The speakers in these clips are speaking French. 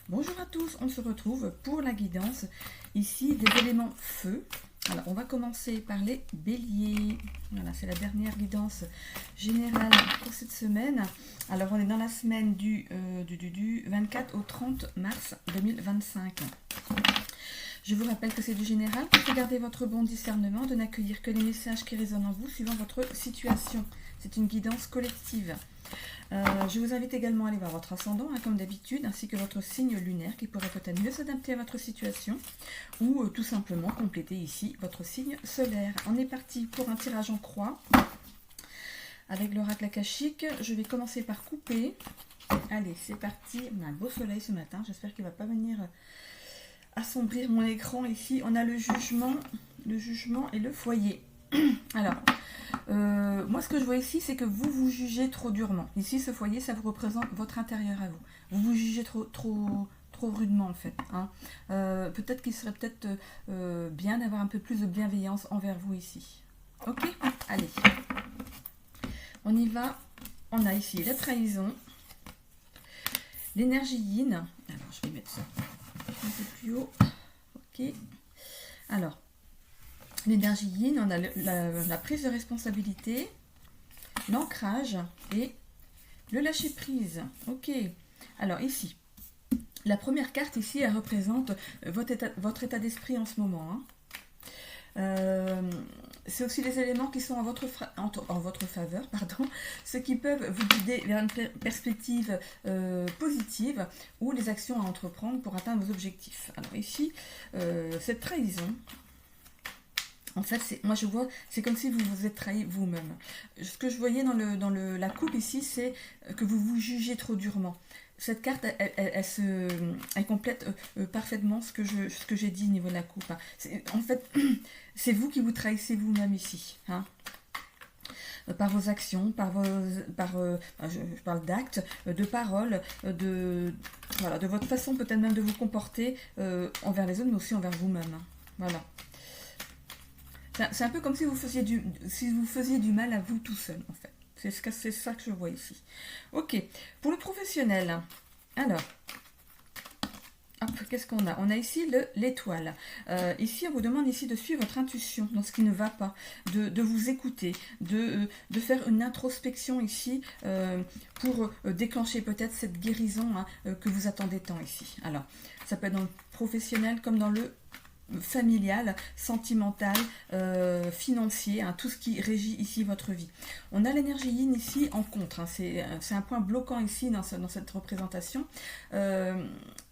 Bonjour à tous, on se retrouve pour la guidance ici des éléments feu. Alors on va commencer par les béliers. Voilà, c'est la dernière guidance générale pour cette semaine. Alors on est dans la semaine du 24 au 30 mars 2025. Je vous rappelle que c'est du général, pour que gardez votre bon discernement, de n'accueillir que les messages qui résonnent en vous suivant votre situation. C'est une guidance collective. Je vous invite également à aller voir votre ascendant, comme d'habitude, ainsi que votre signe lunaire qui pourrait peut-être mieux s'adapter à votre situation ou tout simplement compléter ici votre signe solaire. On est parti pour un tirage en croix avec l'oracle akashique. Je vais commencer par couper. Allez, c'est parti. On a un beau soleil ce matin. J'espère qu'il ne va pas venir assombrir mon écran ici. On a le jugement et le foyer. Alors, moi ce que je vois ici, c'est que vous vous jugez trop durement. Ici, ce foyer, ça vous représente votre intérieur à vous. Vous vous jugez trop rudement en fait. Peut-être qu'il serait bien d'avoir un peu plus de bienveillance envers vous ici. Ok, allez. On y va. On a ici la trahison, l'énergie yin. Alors, je vais mettre ça un peu plus haut. Ok. Alors, l'énergie yin, on a la prise de responsabilité, l'ancrage et le lâcher prise. Ok. Alors ici, la première carte ici, elle représente votre état d'esprit en ce moment. C'est aussi les éléments qui sont en votre faveur, ceux qui peuvent vous guider vers une perspective positive ou les actions à entreprendre pour atteindre vos objectifs. Alors ici, cette trahison, en fait, moi je vois, c'est comme si vous vous êtes trahi vous-même. Ce que je voyais dans la coupe ici, c'est que vous vous jugez trop durement. Cette carte, elle complète parfaitement ce que j'ai dit au niveau de la coupe. En fait, c'est vous qui vous trahissez vous-même ici. Par vos actions, je parle d'actes, de paroles, de votre façon peut-être même de vous comporter envers les autres, mais aussi envers vous-même. Voilà. C'est un peu comme si vous faisiez du mal à vous tout seul, en fait. C'est ça que je vois ici. Ok. Pour le professionnel, alors, qu'est-ce qu'on a? On a ici l'étoile. Ici, on vous demande ici de suivre votre intuition dans ce qui ne va pas, de vous écouter, de faire une introspection ici pour déclencher peut-être cette guérison que vous attendez tant ici. Alors, ça peut être dans le professionnel comme dans le familial, sentimental, financier, tout ce qui régit ici votre vie. On a l'énergie yin ici en contre, c'est un point bloquant ici dans cette représentation.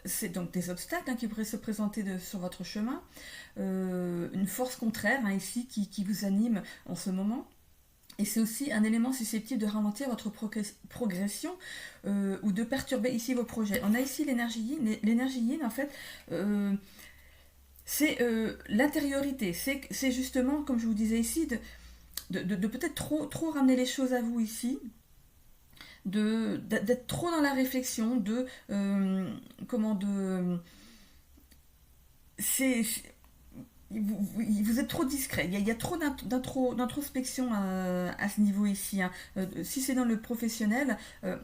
C'est donc des obstacles qui pourraient se présenter sur votre chemin, une force contraire ici qui vous anime en ce moment. Et c'est aussi un élément susceptible de ralentir votre progression ou de perturber ici vos projets. On a ici l'énergie yin. L'énergie yin, en fait, c'est l'intériorité, c'est justement, comme je vous disais ici, de peut-être trop ramener les choses à vous ici, d'être trop dans la réflexion, vous êtes trop discret, il y a trop d'introspection à ce niveau ici. Si c'est dans le professionnel,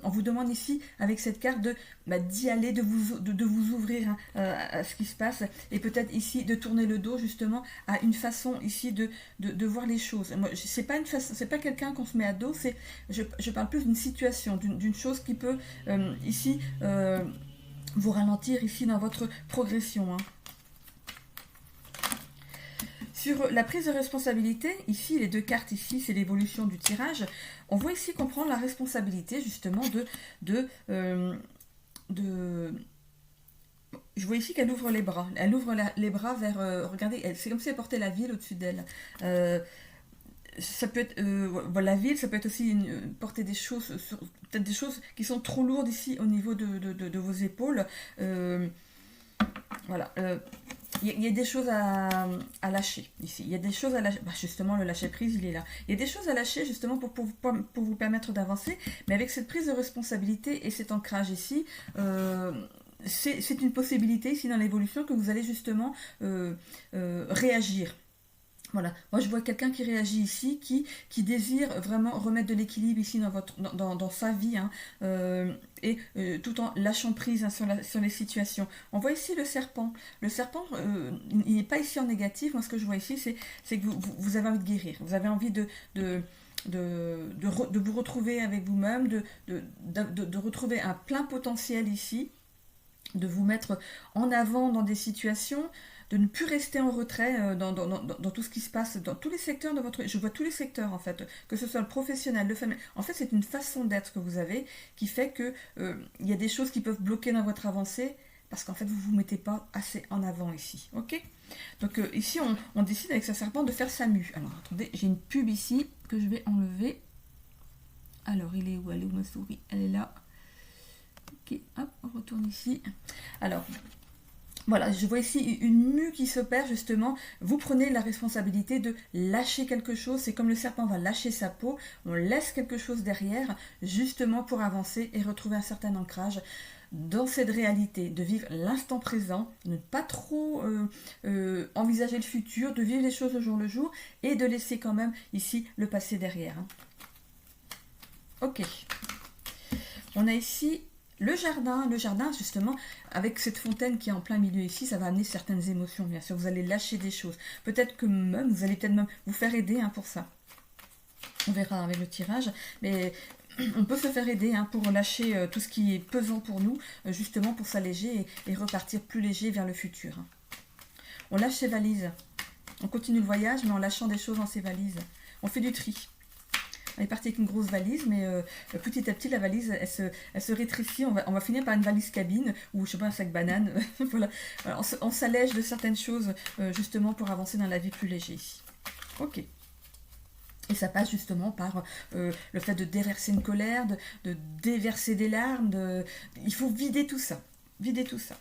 on vous demande ici, avec cette carte, d'y aller, de vous ouvrir à ce qui se passe, et peut-être ici de tourner le dos justement à une façon ici de voir les choses. Moi, c'est pas quelqu'un qu'on se met à dos, je parle plus d'une situation, d'une chose qui peut ici vous ralentir ici dans votre progression. Sur la prise de responsabilité, ici, les deux cartes ici, c'est l'évolution du tirage. On voit ici qu'on prend la responsabilité justement je vois ici qu'elle ouvre les bras. Elle ouvre les bras vers... regardez, c'est comme si elle portait la ville au-dessus d'elle. Ça peut être la ville, ça peut être aussi porter des choses, peut-être des choses qui sont trop lourdes ici au niveau de vos épaules. Voilà. Il y a des choses à lâcher ici. Il y a des choses à lâcher. Justement, le lâcher prise, il est là. Il y a des choses à lâcher justement pour vous permettre d'avancer. Mais avec cette prise de responsabilité et cet ancrage ici, c'est une possibilité ici dans l'évolution que vous allez justement réagir. Voilà, moi je vois quelqu'un qui réagit ici, qui désire vraiment remettre de l'équilibre ici dans sa vie, hein, tout en lâchant prise, hein, sur les situations. On voit ici le serpent. Le serpent, il n'est pas ici en négatif. Moi ce que je vois ici, c'est que vous avez envie de guérir. Vous avez envie de vous retrouver avec vous-même, de retrouver un plein potentiel ici, de vous mettre en avant dans des situations, de ne plus rester en retrait dans tout ce qui se passe, dans tous les secteurs de votre... Je vois tous les secteurs en fait, que ce soit le professionnel, le familial. En fait, c'est une façon d'être que vous avez qui fait que il y a des choses qui peuvent bloquer dans votre avancée parce qu'en fait, vous ne vous mettez pas assez en avant ici. Ok? Donc ici, on décide avec ce serpent de faire sa mue. Alors, attendez, j'ai une pub ici que je vais enlever. Alors, il est où? Elle est où ma souris? Elle est là. Ok, hop, on retourne ici. Alors... Voilà, je vois ici une mue qui s'opère justement. Vous prenez la responsabilité de lâcher quelque chose. C'est comme le serpent va lâcher sa peau. On laisse quelque chose derrière justement pour avancer et retrouver un certain ancrage dans cette réalité, de vivre l'instant présent, de ne pas trop envisager le futur, de vivre les choses au jour le jour et de laisser quand même ici le passé derrière. Hein. Ok. On a ici... Le jardin justement, avec cette fontaine qui est en plein milieu ici, ça va amener certaines émotions, bien sûr. Vous allez lâcher des choses. Peut-être que même, vous allez peut-être même vous faire aider, hein, pour ça. On verra avec le tirage. Mais on peut se faire aider, hein, pour lâcher tout ce qui est pesant pour nous, justement pour s'alléger et repartir plus léger vers le futur. Hein. On lâche ses valises. On continue le voyage, mais en lâchant des choses dans ses valises. On fait du tri. On est parti avec une grosse valise, mais petit à petit, la valise, elle se rétrécit. On va finir par une valise cabine, ou je sais pas, un sac banane. Voilà. Alors, on s'allège de certaines choses, justement, pour avancer dans la vie plus léger ici. Ok. Et ça passe justement par le fait de déverser une colère, de déverser des larmes. Il faut vider tout ça. Vider tout ça.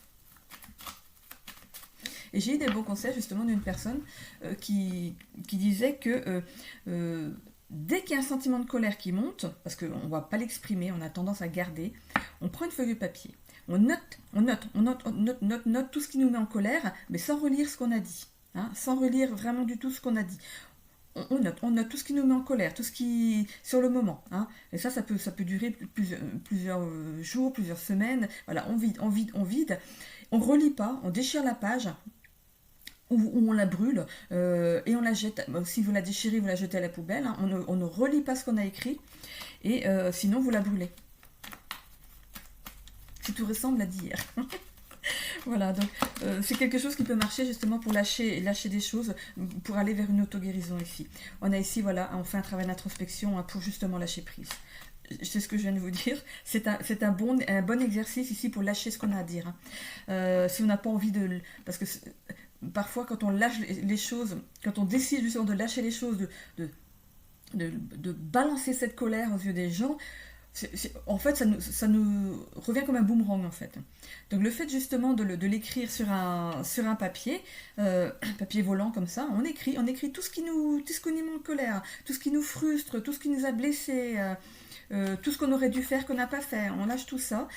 Et j'ai eu des bons conseils, justement, d'une personne qui disait que... dès qu'il y a un sentiment de colère qui monte, parce qu'on ne va pas l'exprimer, on a tendance à garder, on prend une feuille de papier, on note tout ce qui nous met en colère, mais sans relire ce qu'on a dit, hein, sans relire vraiment du tout ce qu'on a dit. On note tout ce qui nous met en colère, tout ce qui sur le moment, hein, et ça peut durer plusieurs jours, plusieurs semaines. Voilà, on vide, on relit pas, on déchire la page. Ou on la brûle et on la jette. Si vous la déchirez, vous la jetez à la poubelle. Hein. On ne relit pas ce qu'on a écrit et sinon vous la brûlez. Si tout ressemble à dire. Voilà, donc c'est quelque chose qui peut marcher justement pour lâcher des choses, pour aller vers une auto-guérison ici. On a ici, voilà, on fait un travail d'introspection, hein, pour justement lâcher prise. C'est ce que je viens de vous dire. C'est un bon exercice ici pour lâcher ce qu'on a à dire. Hein. Si on n'a pas envie de... Parce que... Parfois, quand on lâche les choses, quand on décide justement de lâcher les choses, de balancer cette colère aux yeux des gens, en fait, ça nous revient comme un boomerang, en fait. Donc, le fait justement de l'écrire sur un papier, papier volant comme ça, on écrit tout ce qui nous met en colère, tout ce qui nous frustre, tout ce qui nous a blessés, tout ce qu'on aurait dû faire, qu'on n'a pas fait. On lâche tout ça.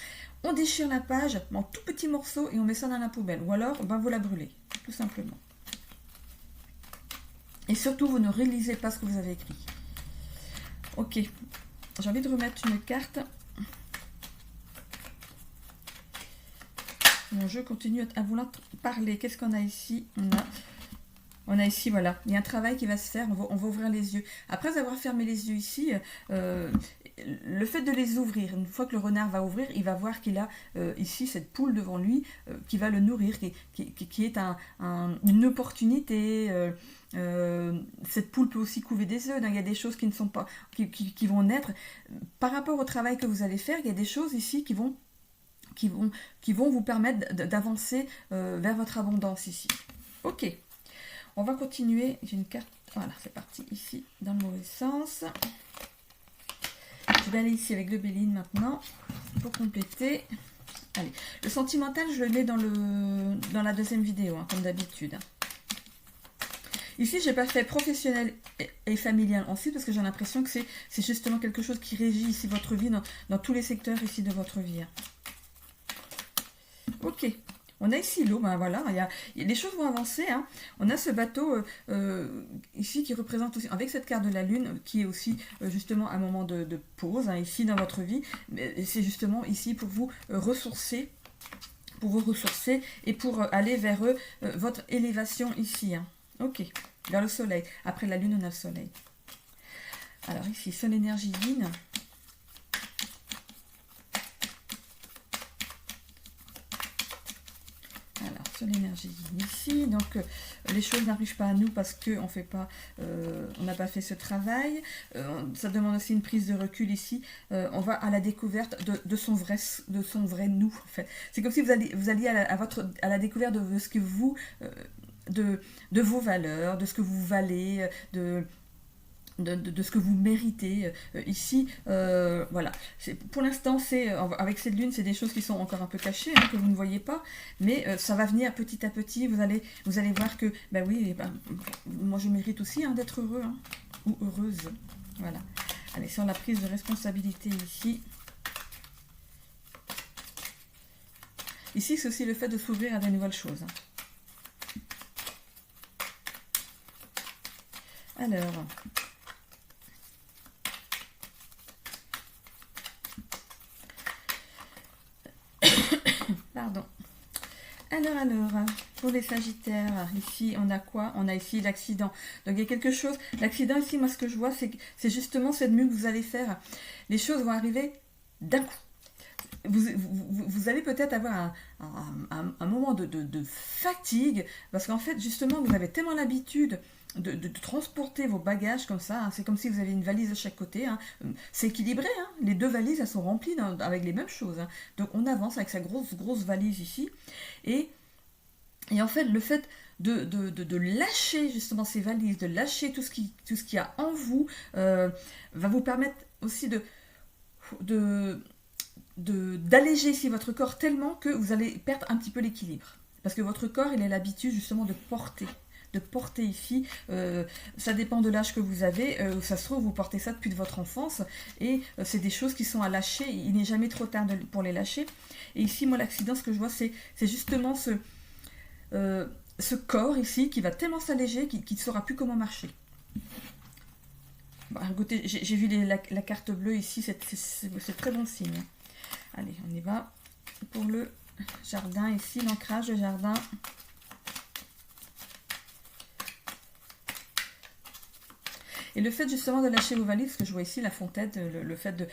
On déchire la page en tout petits morceaux et on met ça dans la poubelle. Ou alors, vous la brûlez, tout simplement. Et surtout, vous ne relisez pas ce que vous avez écrit. Ok, j'ai envie de remettre une carte. Bon, je continue à vouloir parler. Qu'est-ce qu'on a ici? On a ici, voilà, il y a un travail qui va se faire, on va ouvrir les yeux. Après avoir fermé les yeux ici, le fait de les ouvrir, une fois que le renard va ouvrir, il va voir qu'il a ici cette poule devant lui qui va le nourrir, qui est une opportunité. Cette poule peut aussi couver des œufs, il y a des choses qui ne sont pas, qui vont naître. Par rapport au travail que vous allez faire, il y a des choses ici qui vont vous permettre d'avancer vers votre abondance ici. Ok. On va continuer. J'ai une carte. Voilà, c'est parti ici, dans le mauvais sens. Je vais aller ici avec le Béline maintenant, pour compléter. Allez, le sentimental, je le mets dans la deuxième vidéo, hein, comme d'habitude. Ici, je n'ai pas fait professionnel et familial ensuite, parce que j'ai l'impression que c'est justement quelque chose qui régit ici votre vie, dans tous les secteurs ici de votre vie. Ok, On a ici l'eau, ben voilà, les choses vont avancer. Hein. On a ce bateau ici qui représente aussi, avec cette carte de la Lune, qui est aussi justement un moment de pause, hein, ici dans votre vie. C'est justement ici pour vous ressourcer, et pour aller vers votre élévation ici. Hein. Ok, vers le soleil. Après la Lune, on a le soleil. Alors ici, sur l'énergie yin. Alors, sur l'énergie yin ici, donc les choses n'arrivent pas à nous parce qu'on n'a pas fait ce travail. Ça demande aussi une prise de recul ici. On va à la découverte de son vrai nous. En fait. C'est comme si vous alliez à la découverte de ce que vous, de vos valeurs, de ce que vous valez, de ce que vous méritez ici. Voilà. Pour l'instant, avec cette lune, c'est des choses qui sont encore un peu cachées, hein, que vous ne voyez pas, mais ça va venir petit à petit. Vous allez voir que, ben oui, moi je mérite aussi hein, d'être heureux hein, ou heureuse. Voilà. Allez, sur la prise de responsabilité ici. Ici, c'est aussi le fait de s'ouvrir à de nouvelles choses. Alors... Pardon. Alors, pour les Sagittaires, ici, on a quoi? On a ici l'accident. Donc, il y a quelque chose. L'accident, ici, moi, ce que je vois, c'est justement cette mue que vous allez faire. Les choses vont arriver d'un coup. Vous allez peut-être avoir un moment de fatigue, parce qu'en fait, justement, vous avez tellement l'habitude de transporter vos bagages comme ça, hein. C'est comme si vous aviez une valise de chaque côté, hein. C'est équilibré, hein. Les deux valises, elles sont remplies avec les mêmes choses, hein. Donc on avance avec sa grosse valise ici, et en fait, le fait de lâcher justement ces valises, de lâcher tout ce qu'il y a en vous, va vous permettre aussi d'alléger ici votre corps tellement que vous allez perdre un petit peu l'équilibre. Parce que votre corps, il a l'habitude justement de porter ici. Ça dépend de l'âge que vous avez. Ça se trouve, vous portez ça depuis votre enfance. Et c'est des choses qui sont à lâcher. Il n'est jamais trop tard pour les lâcher. Et ici, moi, l'accident, ce que je vois, c'est justement ce corps ici qui va tellement s'alléger qu'il ne saura plus comment marcher. Bon, écoutez, j'ai vu la carte bleue ici. C'est très bon signe. Allez, on y va pour le jardin ici, l'ancrage de jardin. Et le fait justement de lâcher vos valises, parce que je vois ici la fontaine, le fait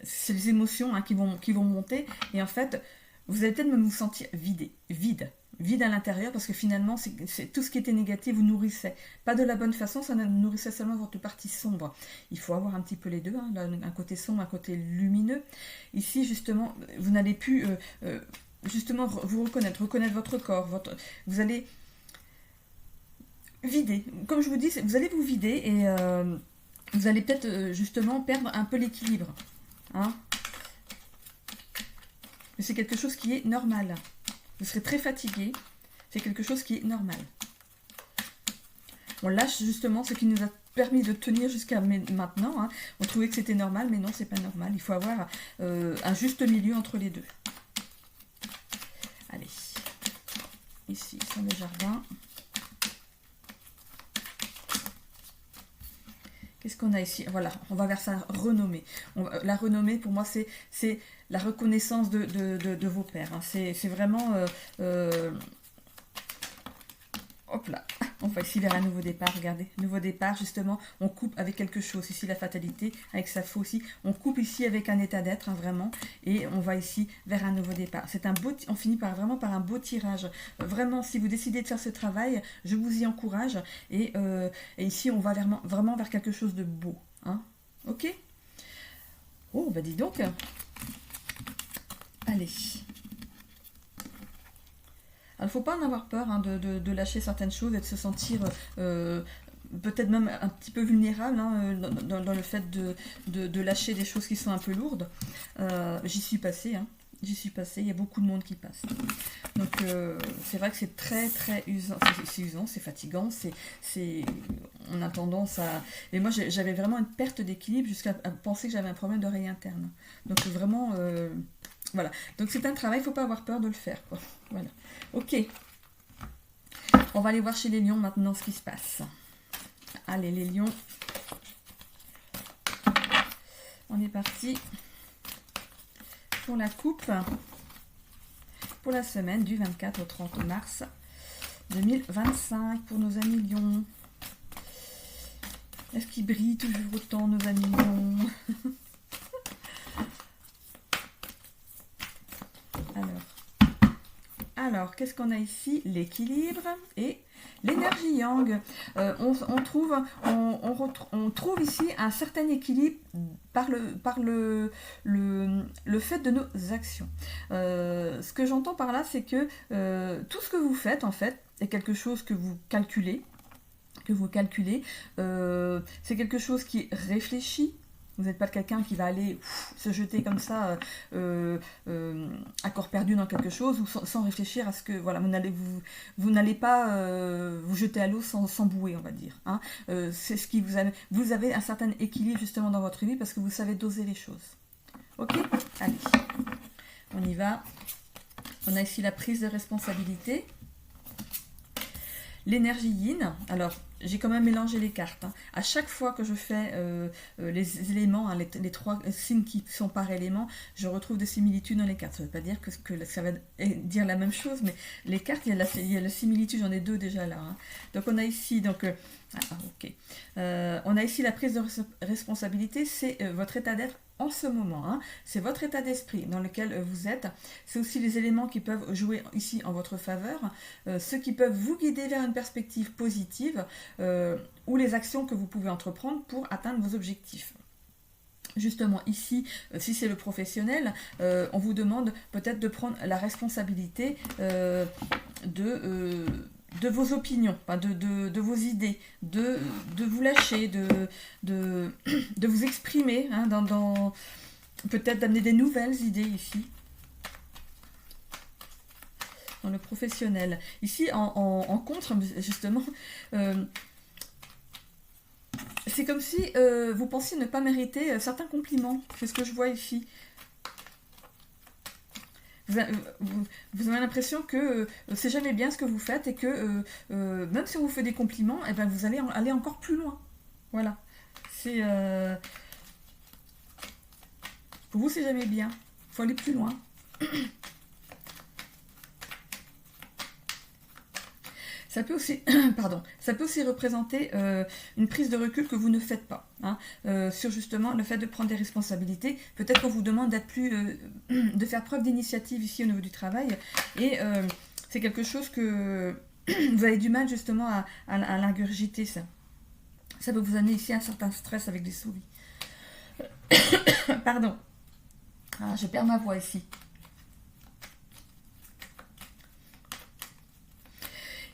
c'est les émotions hein, qui vont monter, et en fait, vous allez peut-être même vous sentir vide à l'intérieur, parce que finalement, c'est tout ce qui était négatif vous nourrissait. Pas de la bonne façon, ça nourrissait seulement votre partie sombre. Il faut avoir un petit peu les deux, hein, un côté sombre, un côté lumineux. Ici, justement, vous n'allez plus justement vous reconnaître votre corps, vous allez vider. Comme je vous dis, vous allez vous vider et vous allez peut-être justement perdre un peu l'équilibre. Hein, mais c'est quelque chose qui est normal. Vous serez très fatigué. C'est quelque chose qui est normal. On lâche justement ce qui nous a permis de tenir jusqu'à maintenant. Hein. On trouvait que c'était normal, mais non, c'est pas normal. Il faut avoir un juste milieu entre les deux. Allez. Ici, sur le jardin. Qu'est-ce qu'on a ici? Voilà, on va vers sa renommée. La renommée, pour moi, c'est la reconnaissance de vos pères. Hein. C'est vraiment... hop là, on va ici vers un nouveau départ, regardez. Nouveau départ, justement, on coupe avec quelque chose. Ici, la fatalité, avec sa faux aussi. On coupe ici avec un état d'être, hein, vraiment. Et on va ici vers un nouveau départ. C'est on finit vraiment par un beau tirage. Vraiment, si vous décidez de faire ce travail, je vous y encourage. Et ici, on va vraiment vers quelque chose de beau. Hein. Ok? Oh, bah dis donc. Allez. Il ne faut pas en avoir peur hein, de lâcher certaines choses et de se sentir peut-être même un petit peu vulnérable hein, dans le fait de lâcher des choses qui sont un peu lourdes. J'y suis passée, hein. J'y suis passée, il y a beaucoup de monde qui passe. Donc c'est vrai que c'est très usant, c'est usant, c'est fatigant, on a tendance à... Et moi j'avais vraiment une perte d'équilibre jusqu'à penser que j'avais un problème d'oreille interne. Donc vraiment... Voilà, donc c'est un travail, il ne faut pas avoir peur de le faire, quoi. Voilà, ok. On va aller voir chez les lions maintenant ce qui se passe. Allez, les lions. On est parti pour la coupe pour la semaine du 24 au 30 mars 2025 pour nos amis lions. Est-ce qu'ils brillent toujours autant, nos amis lions? Alors, qu'est-ce qu'on a ici? L'équilibre et l'énergie yang. On trouve ici un certain équilibre par le fait de nos actions. Ce que j'entends par là, c'est que tout ce que vous faites, en fait, est quelque chose que vous calculez. C'est quelque chose qui est réfléchi. Vous n'êtes pas quelqu'un qui va aller se jeter comme ça à corps perdu dans quelque chose ou sans réfléchir à ce que voilà, vous n'allez pas vous jeter à l'eau sans bouer, on va dire. Hein. C'est ce qui vous avez un certain équilibre justement dans votre vie parce que vous savez doser les choses. Ok, allez, on y va. On a ici la prise de responsabilité. L'énergie yin, alors j'ai quand même mélangé les cartes. Hein. À chaque fois que je fais les éléments, hein, les trois signes qui sont par élément, je retrouve des similitudes dans les cartes. Ça ne veut pas dire que ça va dire la même chose, mais les cartes, il y a la similitude, j'en ai deux déjà là. Hein. Donc on a ici, on a ici la prise de responsabilité, c'est votre état d'être en ce moment. Hein. C'est votre état d'esprit dans lequel vous êtes. C'est aussi les éléments qui peuvent jouer ici en votre faveur, ceux qui peuvent vous guider vers une perspective positive ou les actions que vous pouvez entreprendre pour atteindre vos objectifs. Justement ici, si c'est le professionnel, on vous demande peut-être de prendre la responsabilité de vos opinions, de vos idées, de vous lâcher, de vous exprimer, hein, peut-être d'amener des nouvelles idées ici, dans le professionnel. Ici, en contre, justement, c'est comme si vous pensiez ne pas mériter certains compliments. C'est ce que je vois ici. Vous avez l'impression que c'est jamais bien ce que vous faites et que même si on vous fait des compliments, eh ben, vous allez aller encore plus loin. Voilà. C'est pour vous, c'est jamais bien. Il faut aller plus loin. Ça peut aussi, ça peut aussi représenter une prise de recul que vous ne faites pas, hein, sur justement le fait de prendre des responsabilités. Peut-être qu'on vous demande d'être de faire preuve d'initiative ici au niveau du travail, et c'est quelque chose que vous avez du mal justement à l'ingurgiter, ça. Ça peut vous amener ici un certain stress avec des souris. Pardon. Ah, je perds ma voix ici.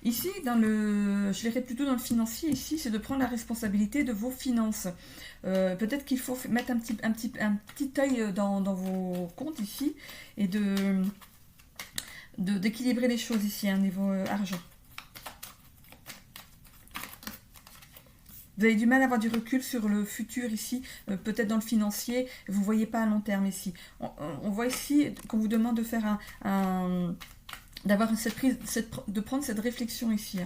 Ici, je dirais plutôt dans le financier, ici, c'est de prendre la responsabilité de vos finances. Peut-être qu'il faut mettre un petit œil dans vos comptes ici et d'équilibrer les choses ici, à niveau argent. Vous avez du mal à avoir du recul sur le futur ici, peut-être dans le financier, vous ne voyez pas à long terme ici. On voit ici qu'on vous demande de faire d'avoir de prendre cette réflexion ici.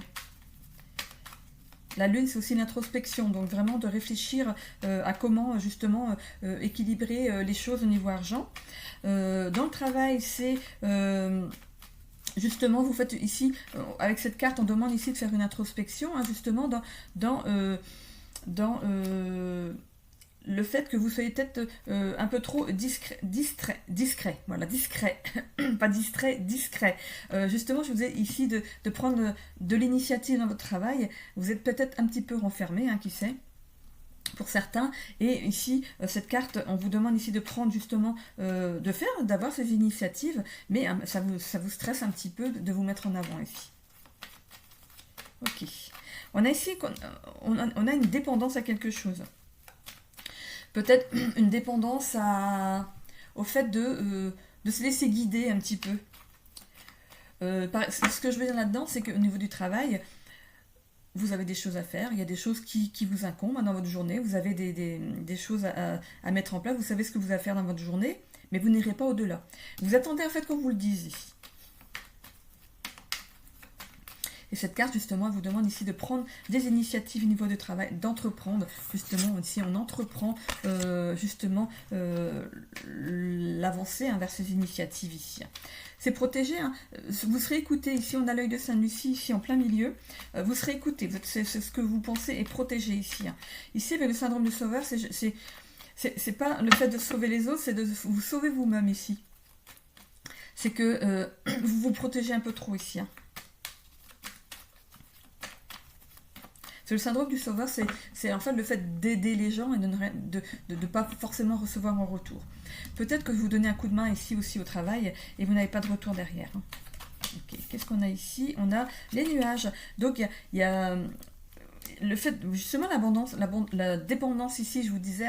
La lune, c'est aussi l'introspection, donc vraiment de réfléchir à comment justement équilibrer les choses au niveau argent. Dans le travail, c'est justement, vous faites ici, avec cette carte, on demande ici de faire une introspection, hein, justement dans le fait que vous soyez peut-être un peu trop discret, voilà, discret, pas distrait, discret. Justement, je vous ai ici de prendre de l'initiative dans votre travail. Vous êtes peut-être un petit peu renfermé, hein, qui sait, pour certains. Et ici, cette carte, on vous demande ici de prendre justement, d'avoir ces initiatives, mais ça vous stresse un petit peu de vous mettre en avant ici. Ok. On a ici, on a une dépendance à quelque chose. Peut-être une dépendance au fait de se laisser guider un petit peu. Ce que je veux dire là-dedans, c'est qu'au niveau du travail, vous avez des choses à faire, il y a des choses qui vous incombent dans votre journée, vous avez des choses à mettre en place, vous savez ce que vous avez à faire dans votre journée, mais vous n'irez pas au-delà. Vous attendez en fait qu'on vous le dise ici. Et cette carte, justement, elle vous demande ici de prendre des initiatives au niveau du travail, d'entreprendre. Justement, ici, on entreprend l'avancée vers ces initiatives ici. C'est protégé. Hein. Vous serez écouté. Ici, on a l'œil de Sainte-Lucie, ici, en plein milieu. Vous serez écouté. C'est ce que vous pensez est protégé ici. Hein. Ici, avec le syndrome du sauveur, c'est pas le fait de sauver les autres, c'est de vous sauver vous-même ici. C'est que vous vous protégez un peu trop ici. Hein. Le syndrome du sauveur, c'est en fait le fait d'aider les gens et de ne pas forcément recevoir en retour. Peut-être que vous donnez un coup de main ici aussi au travail et vous n'avez pas de retour derrière. Okay. Qu'est-ce qu'on a ici? On a les nuages. Donc il y a le fait, justement, la dépendance ici, je vous disais,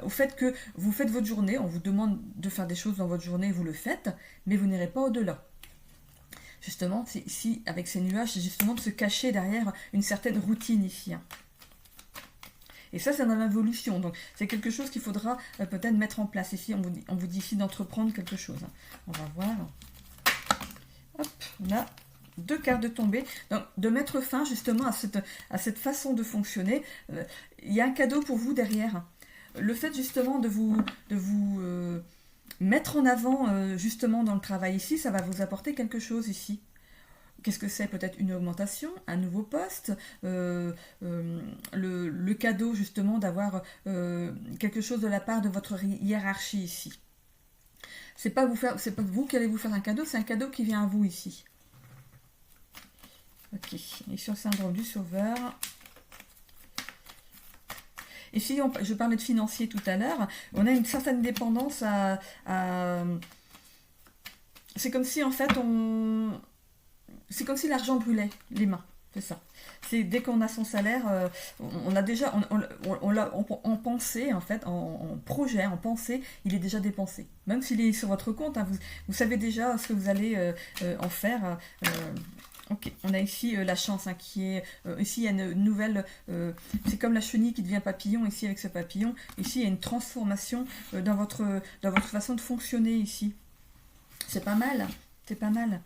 au fait que vous faites votre journée, on vous demande de faire des choses dans votre journée, vous le faites, mais vous n'irez pas au-delà. Justement, ici, avec ces nuages, c'est justement de se cacher derrière une certaine routine ici. Hein. Et ça, c'est dans l'évolution. Donc, c'est quelque chose qu'il faudra peut-être mettre en place. Ici, on vous dit ici d'entreprendre quelque chose. Hein. On va voir. Hop, on a 2 cartes de tombée. Donc, de mettre fin justement à cette façon de fonctionner. Il y a un cadeau pour vous derrière. Hein. Le fait justement de vous mettre en avant justement dans le travail ici, ça va vous apporter quelque chose ici. Qu'est-ce que c'est? Peut-être une augmentation, un nouveau poste, le cadeau justement d'avoir quelque chose de la part de votre hiérarchie ici. C'est pas vous qui allez vous faire un cadeau, c'est un cadeau qui vient à vous ici. Ok, et sur le syndrome du sauveur... Ici, je parlais de financier tout à l'heure, on a une certaine dépendance à c'est comme si en fait c'est comme si l'argent brûlait les mains, c'est ça. C'est dès qu'on a son salaire, on a déjà, on l'a en pensée en fait, en projet, en pensée, il est déjà dépensé. Même s'il est sur votre compte, hein, vous savez déjà ce que vous allez en faire. Ok, on a ici la chance hein, qui est... ici, il y a une nouvelle... c'est comme la chenille qui devient papillon, ici, avec ce papillon. Ici, il y a une transformation dans votre façon de fonctionner, ici. C'est pas mal. C'est pas mal.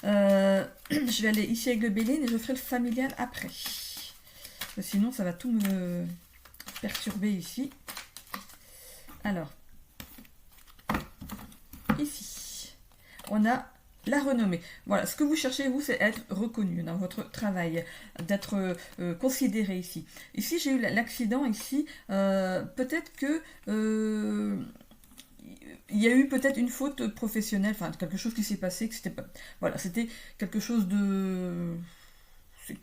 Je vais aller ici avec le bélier et je ferai le familial après. Sinon, ça va tout me perturber ici. Alors. Ici. On a... la renommée. Voilà, ce que vous cherchez, vous, c'est être reconnu dans votre travail, d'être considéré ici. Ici, j'ai eu l'accident, ici. Peut-être que... il y a eu peut-être une faute professionnelle, enfin, quelque chose qui s'est passé, que c'était pas... Voilà, c'était quelque chose de...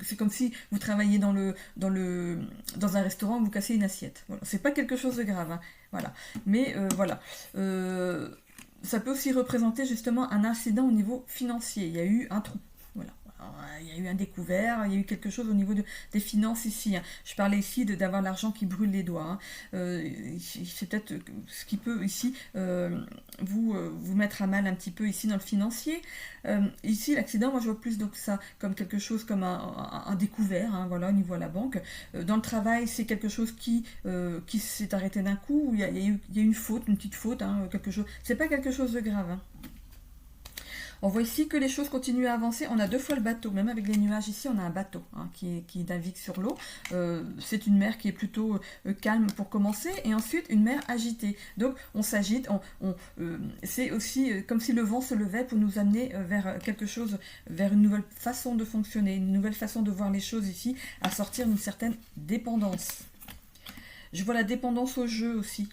C'est comme si vous travailliez dans un restaurant, vous cassez une assiette. Voilà. C'est pas quelque chose de grave, hein. Voilà. Mais voilà. Ça peut aussi représenter justement un incident au niveau financier. Il y a eu un trou. Voilà. Il y a eu un découvert, il y a eu quelque chose au niveau des finances ici. Hein. Je parlais ici d'avoir l'argent qui brûle les doigts. Hein. C'est peut-être ce qui peut ici vous mettre à mal un petit peu ici dans le financier. Ici, l'accident, moi je vois plus donc ça comme quelque chose comme un découvert, hein, voilà, au niveau de la banque. Dans le travail, c'est quelque chose qui s'est arrêté d'un coup, où il y a eu une faute, une petite faute, hein, quelque chose. C'est pas quelque chose de grave. Hein. On voit ici que les choses continuent à avancer. On a 2 fois le bateau, même avec les nuages ici, on a un bateau hein, qui navigue sur l'eau. C'est une mer qui est plutôt calme pour commencer, et ensuite une mer agitée. Donc on s'agite, c'est aussi comme si le vent se levait pour nous amener vers quelque chose, vers une nouvelle façon de fonctionner, une nouvelle façon de voir les choses ici, à sortir d'une certaine dépendance. Je vois la dépendance au jeu aussi.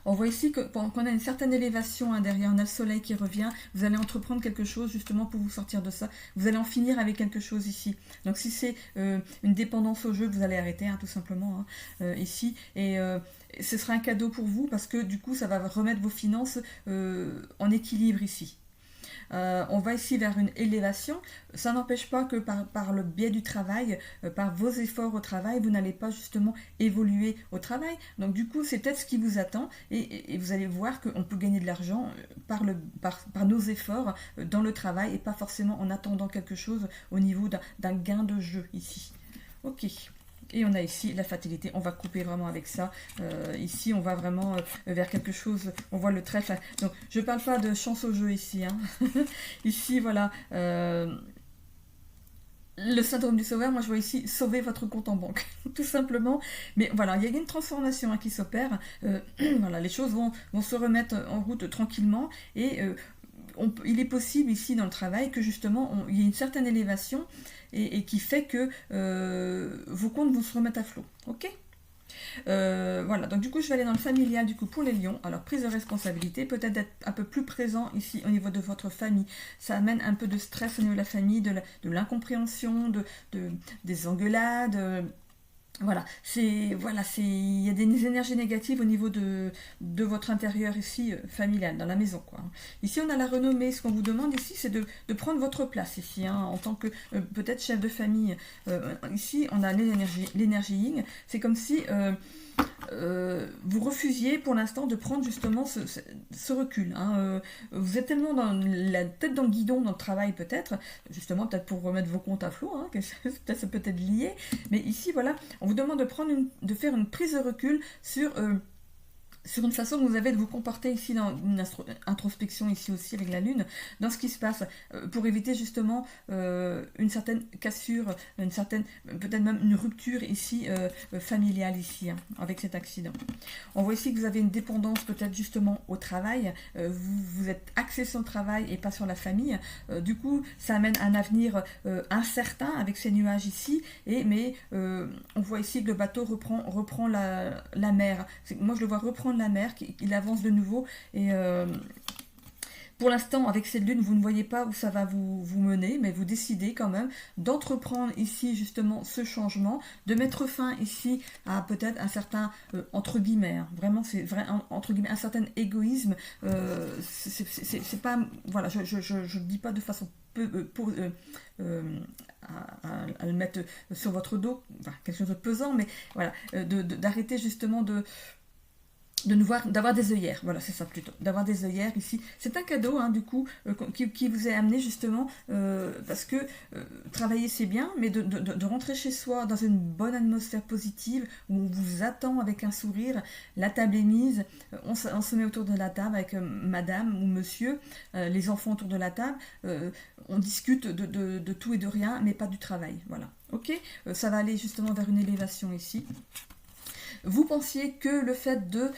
On voit ici qu'on a une certaine élévation hein, derrière, on a le soleil qui revient, vous allez entreprendre quelque chose justement pour vous sortir de ça, vous allez en finir avec quelque chose ici. Donc si c'est une dépendance au jeu, vous allez arrêter hein, tout simplement hein, ici, et ce sera un cadeau pour vous parce que du coup ça va remettre vos finances en équilibre ici. On va ici vers une élévation. Ça n'empêche pas que par le biais du travail, par vos efforts au travail, vous n'allez pas justement évoluer au travail. Donc du coup, c'est peut-être ce qui vous attend et vous allez voir qu'on peut gagner de l'argent par nos efforts dans le travail et pas forcément en attendant quelque chose au niveau d'un gain de jeu ici. Ok. Et on a ici la fatalité, on va couper vraiment avec ça. Ici, on va vraiment vers quelque chose, on voit le trèfle. Donc, je ne parle pas de chance au jeu ici. Hein. Ici, voilà, le syndrome du sauveur, moi je vois ici sauver votre compte en banque, tout simplement. Mais voilà, il y a une transformation hein, qui s'opère. Voilà, les choses vont se remettre en route tranquillement. Et il est possible ici dans le travail que justement, il y ait une certaine élévation et qui fait que vos comptes vont se remettre à flot. Ok ? Voilà, donc du coup je vais aller dans le familial du coup pour les lions. Alors prise de responsabilité, peut-être d'être un peu plus présent ici au niveau de votre famille. Ça amène un peu de stress au niveau de la famille, de l'incompréhension, des engueulades. Voilà, il y a des énergies négatives au niveau de votre intérieur ici familial, dans la maison quoi. Ici on a la renommée, ce qu'on vous demande ici c'est de prendre votre place ici, hein, en tant que peut-être chef de famille. Ici on a l'énergie yin, c'est comme si vous refusiez pour l'instant de prendre justement ce recul. Hein. Vous êtes tellement dans la tête dans le guidon dans le travail peut-être, justement peut-être pour remettre vos comptes à flot, hein, ça peut être lié, mais ici voilà, on vous demande de faire une prise de recul sur une façon que vous avez de vous comporter ici dans une introspection ici aussi avec la lune, dans ce qui se passe, pour éviter justement une certaine cassure, une certaine, peut-être même une rupture ici familiale ici, hein, avec cet accident. On voit ici que vous avez une dépendance peut-être justement au travail, vous êtes axé sur le travail et pas sur la famille, du coup ça amène un avenir incertain avec ces nuages ici, mais on voit ici que le bateau reprend la mer. Moi je le vois reprendre la mer, qu'il avance de nouveau et pour l'instant avec cette lune vous ne voyez pas où ça va vous mener, mais vous décidez quand même d'entreprendre ici justement ce changement, de mettre fin ici à peut-être un certain entre guillemets, hein, vraiment c'est vrai entre guillemets un certain égoïsme, c'est pas, voilà, je dis pas de façon à le mettre sur votre dos, enfin, quelque chose de pesant, mais voilà, d'arrêter justement d'avoir des œillères, voilà c'est ça plutôt, d'avoir des œillères ici, c'est un cadeau hein, du coup qui vous est amené justement parce que travailler c'est bien, mais de rentrer chez soi dans une bonne atmosphère positive où on vous attend avec un sourire, la table est mise, on se met autour de la table avec madame ou monsieur, les enfants autour de la table, on discute de tout et de rien, mais pas du travail, voilà, ok, ça va aller justement vers une élévation ici. Vous pensiez que le fait de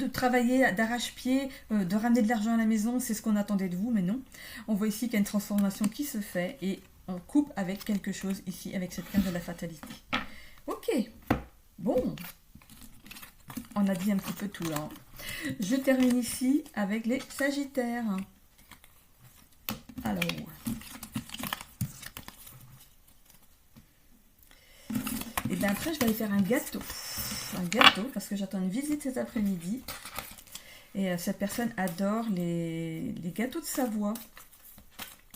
travailler d'arrache-pied, de ramener de l'argent à la maison, c'est ce qu'on attendait de vous, mais non. On voit ici qu'il y a une transformation qui se fait et on coupe avec quelque chose ici, avec cette carte de la fatalité. Ok, bon, on a dit un petit peu tout là. Je termine ici avec les Sagittaires. Alors... et bien après je vais aller faire un gâteau parce que j'attends une visite cet après-midi et cette personne adore les gâteaux de Savoie.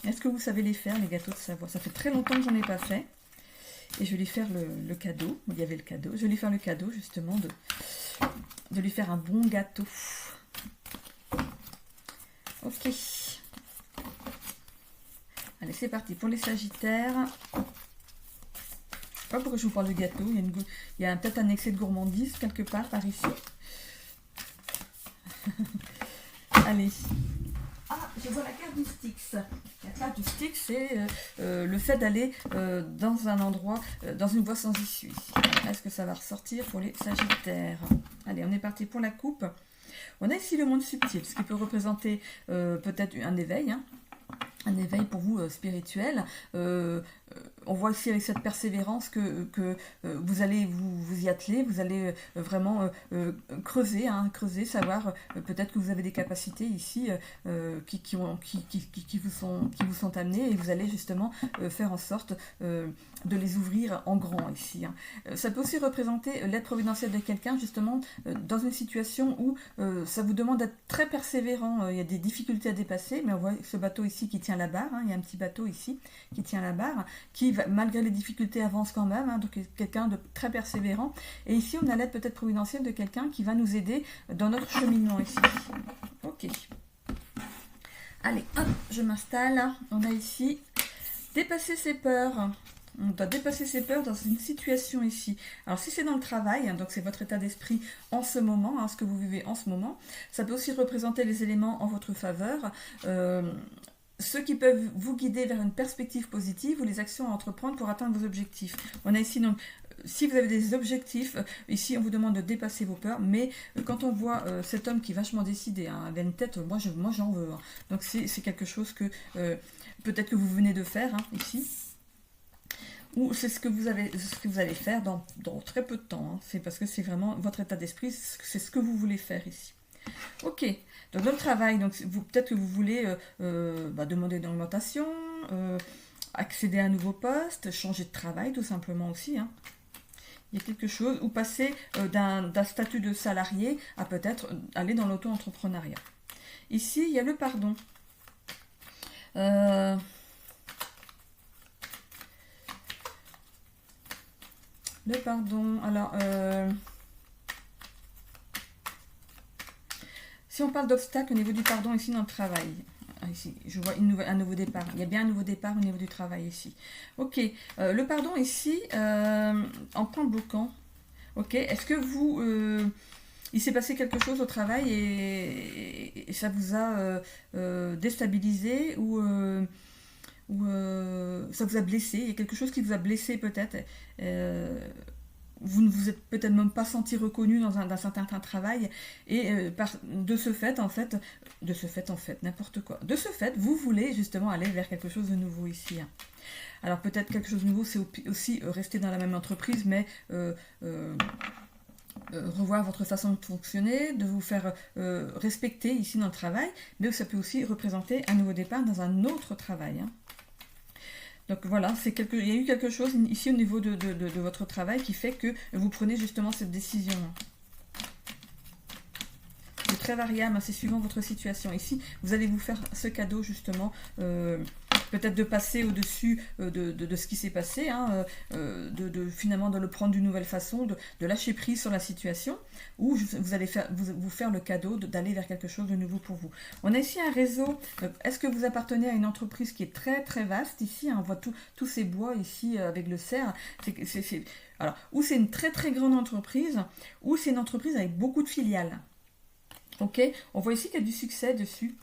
Est-ce que vous savez les faire, les gâteaux de Savoie? Ça fait très longtemps que j'en ai pas fait et je vais lui faire le cadeau, il y avait le cadeau, je vais lui faire le cadeau justement de lui faire un bon gâteau. Ok, allez c'est parti pour les Sagittaires. Je sais pas pourquoi je vous parle de gâteau, il y a peut-être un excès de gourmandise quelque part par ici. Allez. Ah, je vois la carte du Styx. La carte du Styx, c'est le fait d'aller dans un endroit, dans une voie sans issue. Est-ce que ça va ressortir pour les Sagittaires? Allez, on est parti pour la coupe. On a ici le monde subtil, ce qui peut représenter peut-être un éveil, hein. Un éveil pour vous spirituel. On voit ici avec cette persévérance que vous allez vous y atteler, vous allez vraiment creuser, savoir peut-être que vous avez des capacités ici qui vous sont amenées et vous allez justement faire en sorte de les ouvrir en grand ici. Hein. Ça peut aussi représenter l'aide providentielle de quelqu'un justement dans une situation où ça vous demande d'être très persévérant, il y a des difficultés à dépasser, mais on voit ce bateau ici qui tient la barre, hein, il y a un petit bateau ici qui tient la barre, qui malgré les difficultés avance quand même, hein, donc quelqu'un de très persévérant. Et ici on a l'aide peut-être providentielle de quelqu'un qui va nous aider dans notre cheminement ici. Ok. Allez, hop, je m'installe. On a ici dépasser ses peurs. On doit dépasser ses peurs dans une situation ici. Alors si c'est dans le travail, hein, donc c'est votre état d'esprit en ce moment, hein, ce que vous vivez en ce moment, ça peut aussi représenter les éléments en votre faveur, ceux qui peuvent vous guider vers une perspective positive ou les actions à entreprendre pour atteindre vos objectifs. On a ici donc, si vous avez des objectifs, ici on vous demande de dépasser vos peurs, mais quand on voit cet homme qui est vachement décidé, hein, avec une tête, moi j'en veux. Hein. Donc c'est quelque chose que peut-être que vous venez de faire hein, ici. Ou c'est ce que vous allez faire dans très peu de temps. Hein. C'est parce que c'est vraiment votre état d'esprit, c'est ce que vous voulez faire ici. Ok, donc dans le travail, peut-être que vous voulez demander une augmentation, accéder à un nouveau poste, changer de travail tout simplement aussi. Hein. Il y a quelque chose, ou passer d'un statut de salarié à peut-être aller dans l'auto-entrepreneuriat. Ici, il y a le pardon. Le pardon, alors, si on parle d'obstacles au niveau du pardon ici dans le travail, ici, je vois un nouveau départ, il y a bien un nouveau départ au niveau du travail ici. Ok, le pardon ici, en point bloquant, ok, est-ce que vous, il s'est passé quelque chose au travail et ça vous a déstabilisé ou ça vous a blessé, il y a quelque chose qui vous a blessé peut-être, vous ne vous êtes peut-être même pas senti reconnu dans un certain travail, et de ce fait, n'importe quoi, de ce fait, vous voulez justement aller vers quelque chose de nouveau ici. Hein. Alors peut-être quelque chose de nouveau, c'est aussi rester dans la même entreprise, mais revoir votre façon de fonctionner, de vous faire respecter ici dans le travail, mais ça peut aussi représenter un nouveau départ dans un autre travail. Hein. Donc voilà, il y a eu quelque chose ici au niveau de votre travail qui fait que vous prenez justement cette décision. C'est très variable, hein, c'est suivant votre situation. Ici, vous allez vous faire ce cadeau justement, peut-être de passer au-dessus de ce qui s'est passé, hein, finalement de le prendre d'une nouvelle façon, de lâcher prise sur la situation, ou vous allez vous faire le cadeau d'aller vers quelque chose de nouveau pour vous. On a ici un réseau. Est-ce que vous appartenez à une entreprise qui est très très vaste ici, hein, on voit tous ces bois ici avec le cerf. Alors, ou c'est une très très grande entreprise, ou c'est une entreprise avec beaucoup de filiales. Ok, on voit ici qu'il y a du succès dessus.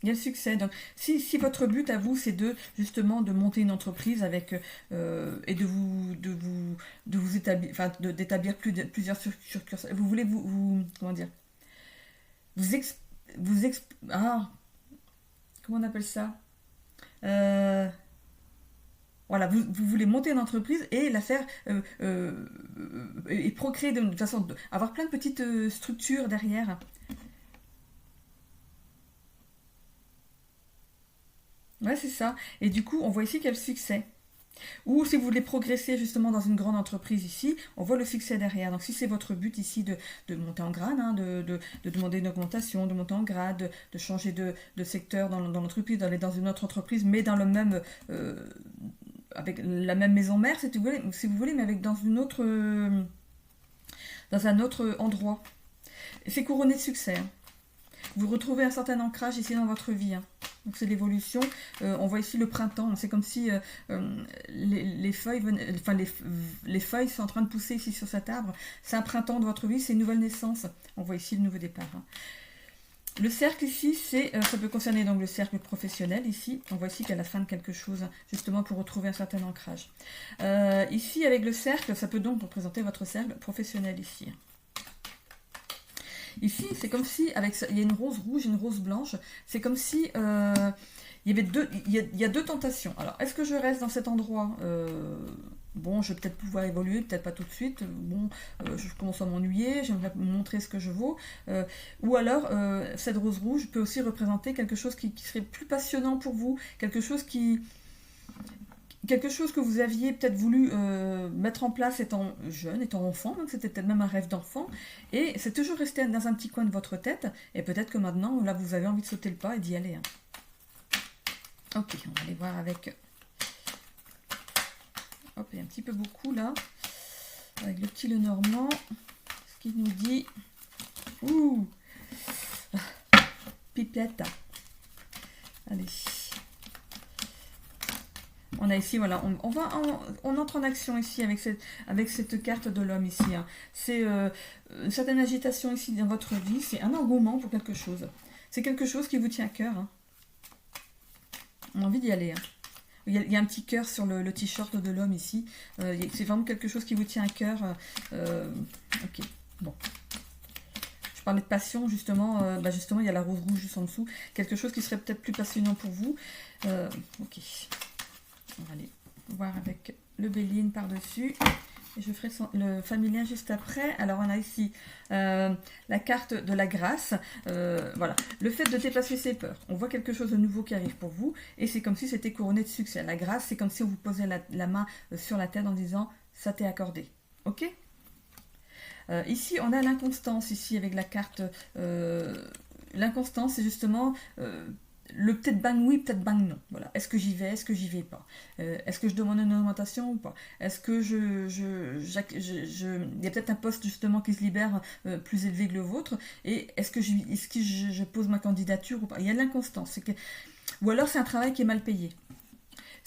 Il y a le succès. Donc, si votre but à vous, c'est justement de monter une entreprise avec et de vous établir, enfin d'établir plusieurs succursales. Vous voulez comment dire, comment on appelle ça, voilà, vous voulez monter une entreprise et la faire et procréer de façon avoir plein de petites structures derrière. Ouais, c'est ça. Et du coup, on voit ici qu'il y a le succès. Ou si vous voulez progresser justement dans une grande entreprise ici, on voit le succès derrière. Donc si c'est votre but ici de monter en grade, hein, de demander une augmentation, de monter en grade, de changer de secteur dans l'entreprise, d'aller dans une autre entreprise, mais dans le même avec la même maison mère, si vous voulez, mais avec dans un autre endroit. C'est couronné de succès. Hein. Vous retrouvez un certain ancrage ici dans votre vie. Hein. Donc c'est l'évolution. On voit ici le printemps. C'est comme si les feuilles les feuilles sont en train de pousser ici sur cet arbre. C'est un printemps de votre vie, c'est une nouvelle naissance. On voit ici le nouveau départ. Hein. Le cercle ici, ça peut concerner donc le cercle professionnel ici. On voit ici qu'à la fin de quelque chose, justement pour retrouver un certain ancrage. Ici, avec le cercle, ça peut donc représenter votre cercle professionnel ici. Ici, c'est comme si, il y a une rose rouge et une rose blanche. C'est comme si il y a deux tentations. Alors, est-ce que je reste dans cet endroit bon, je vais peut-être pouvoir évoluer, peut-être pas tout de suite. Bon, je commence à m'ennuyer, j'aimerais montrer ce que je vaux. Ou alors, cette rose rouge peut aussi représenter quelque chose qui serait plus passionnant pour vous, quelque chose que vous aviez peut-être voulu mettre en place étant jeune, étant enfant, donc c'était peut-être même un rêve d'enfant, et c'est toujours resté dans un petit coin de votre tête, et peut-être que maintenant, là, vous avez envie de sauter le pas et d'y aller. Hein. Ok, on va aller voir avec... Hop, il y a un petit peu beaucoup là, avec le petit Lenormand, ce qu'il nous dit. Ouh, pipette. Allez. On a ici, voilà, on entre en action ici avec cette carte de l'homme ici. Hein. C'est une certaine agitation ici dans votre vie, c'est un engouement pour quelque chose. C'est quelque chose qui vous tient à cœur. Hein. On a envie d'y aller. Hein. Il y a un petit cœur sur le t-shirt de l'homme ici. C'est vraiment quelque chose qui vous tient à cœur. Ok, bon. Je parlais de passion, justement. Justement, il y a la rose rouge juste en dessous. Quelque chose qui serait peut-être plus passionnant pour vous. Ok. On va aller voir avec le Béline par-dessus. Et je ferai le familien juste après. Alors, on a ici la carte de la grâce. Voilà. Le fait de déplacer ses peurs. On voit quelque chose de nouveau qui arrive pour vous. Et c'est comme si c'était couronné de succès. La grâce, c'est comme si on vous posait la main sur la tête en disant « ça t'est accordé ». Ok ? Ici, on a l'inconstance, ici, avec la carte. L'inconstance, c'est justement... le peut-être bang oui, peut-être bang non. Voilà. Est-ce que j'y vais, est-ce que j'y vais pas? Est-ce que je demande une augmentation ou pas? Est-ce que il y a peut-être un poste justement qui se libère plus élevé que le vôtre? Et est-ce que je pose ma candidature ou pas? Il y a de l'inconstance. Ou alors c'est un travail qui est mal payé.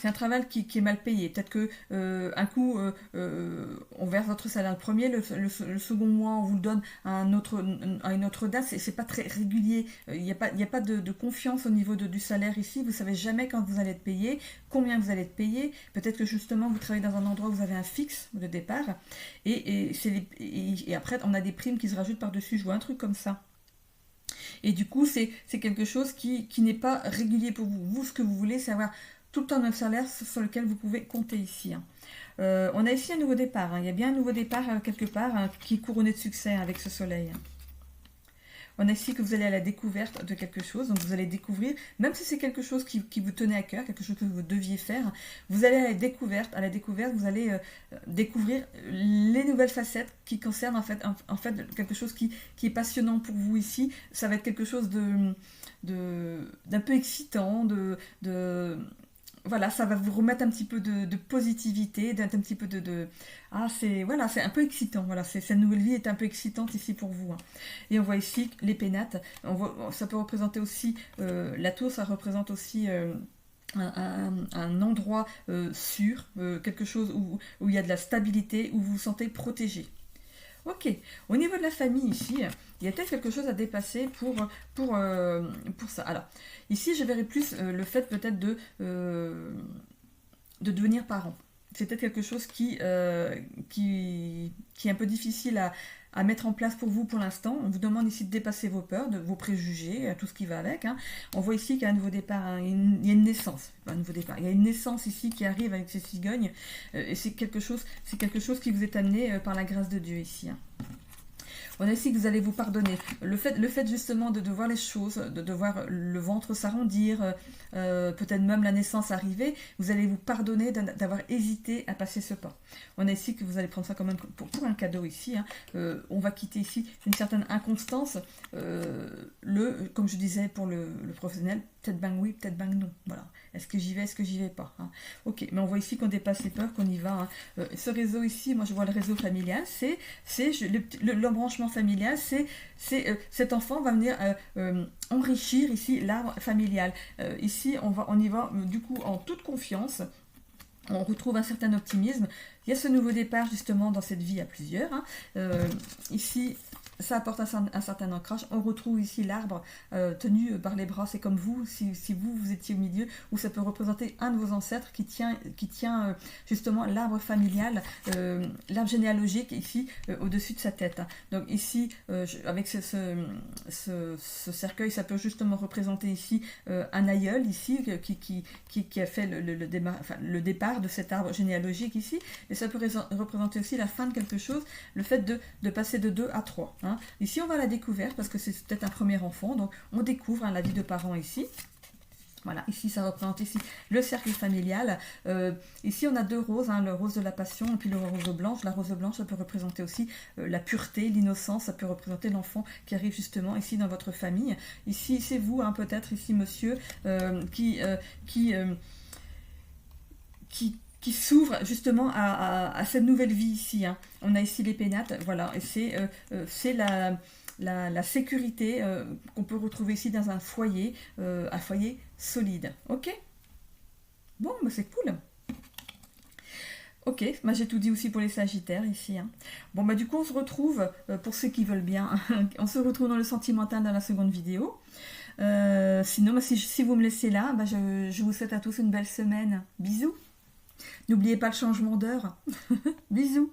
C'est un travail qui est mal payé. Peut-être que un coup, on verse votre salaire le premier, le second mois, on vous le donne à une autre date. C'est pas très régulier. Il n'y a pas de confiance au niveau du salaire ici. Vous savez jamais quand vous allez être payé, combien vous allez être payé. Peut-être que justement, vous travaillez dans un endroit où vous avez un fixe de départ. Et après, on a des primes qui se rajoutent par-dessus. Je vois un truc comme ça. Et du coup, c'est quelque chose qui n'est pas régulier pour vous. Vous, ce que vous voulez, c'est avoir tout le temps un salaire sur lequel vous pouvez compter ici. Hein. On a ici un nouveau départ. Hein. Il y a bien un nouveau départ quelque part hein, qui est couronné de succès avec ce soleil. Hein. On a ici que vous allez à la découverte de quelque chose. Donc vous allez découvrir, même si c'est quelque chose qui vous tenait à cœur, quelque chose que vous deviez faire, vous allez à la découverte. À la découverte, vous allez découvrir les nouvelles facettes qui concernent en fait quelque chose qui est passionnant pour vous ici. Ça va être quelque chose d'un peu excitant, voilà, ça va vous remettre un petit peu de positivité, d'un petit peu c'est un peu excitant. Voilà, cette nouvelle vie est un peu excitante ici pour vous. Hein. Et on voit ici les pénates. Ça peut représenter aussi la tour, ça représente aussi un endroit sûr, quelque chose où il y a de la stabilité, où vous vous sentez protégé. Ok, au niveau de la famille ici, il y a peut-être quelque chose à dépasser pour ça. Alors, ici, je verrais plus le fait peut-être de devenir parent. C'est peut-être quelque chose qui est un peu difficile à mettre en place pour vous pour l'instant. On vous demande ici de dépasser vos peurs, vos préjugés, tout ce qui va avec. Hein. On voit ici qu'il y a un nouveau départ, hein. Il y a une naissance, pas un nouveau départ. Il y a une naissance ici qui arrive avec ces cigognes, et c'est quelque chose qui vous est amené par la grâce de Dieu ici. Hein. On a ici que vous allez vous pardonner. Le fait justement de voir les choses, de voir le ventre s'arrondir, peut-être même la naissance arriver, vous allez vous pardonner d'avoir hésité à passer ce pas. On a ici que vous allez prendre ça quand même pour un cadeau ici. Hein. On va quitter ici une certaine inconstance. Comme je disais pour le professionnel, peut-être bang oui, peut-être bang non. Voilà. Est-ce que j'y vais, est-ce que j'y vais pas hein. Ok, mais on voit ici qu'on dépasse les peurs, qu'on y va. Hein. Ce réseau ici, moi je vois le réseau familial, c'est l'embranchement familial, c'est cet enfant va venir enrichir ici l'arbre familial. Ici, on y va du coup en toute confiance. On retrouve un certain optimisme. Il y a ce nouveau départ justement dans cette vie à plusieurs. Hein. Ici, ça apporte un certain ancrage. On retrouve ici l'arbre tenu par les bras. C'est comme vous, si vous étiez au milieu, où ça peut représenter un de vos ancêtres qui tient justement l'arbre familial, l'arbre généalogique ici au-dessus de sa tête. Hein. Donc ici, avec ce cercueil, ça peut justement représenter ici un aïeul ici qui a fait le départ de cet arbre généalogique ici. Et ça peut représenter aussi la fin de quelque chose, le fait de passer de 2 à 3. Hein. Ici, on va à la découverte parce que c'est peut-être un premier enfant, donc on découvre la vie de parents ici. Voilà, ici ça représente ici le cercle familial. Ici on a 2 roses, hein, le rose de la passion et puis le rose blanche. La rose blanche ça peut représenter aussi la pureté, l'innocence, ça peut représenter l'enfant qui arrive justement ici dans votre famille. Ici c'est vous, hein, peut-être ici monsieur, qui s'ouvre justement à cette nouvelle vie ici. Hein. On a ici les pénates, voilà, et c'est la sécurité qu'on peut retrouver ici dans un foyer solide. Ok. Bon, bah c'est cool. Ok, bah, j'ai tout dit aussi pour les Sagittaires ici. Hein. Bon, bah du coup, on se retrouve, pour ceux qui veulent bien, on se retrouve dans le sentimental dans la seconde vidéo. Sinon, bah, si vous me laissez là, bah, je vous souhaite à tous une belle semaine. Bisous. N'oubliez pas le changement d'heure. Bisous.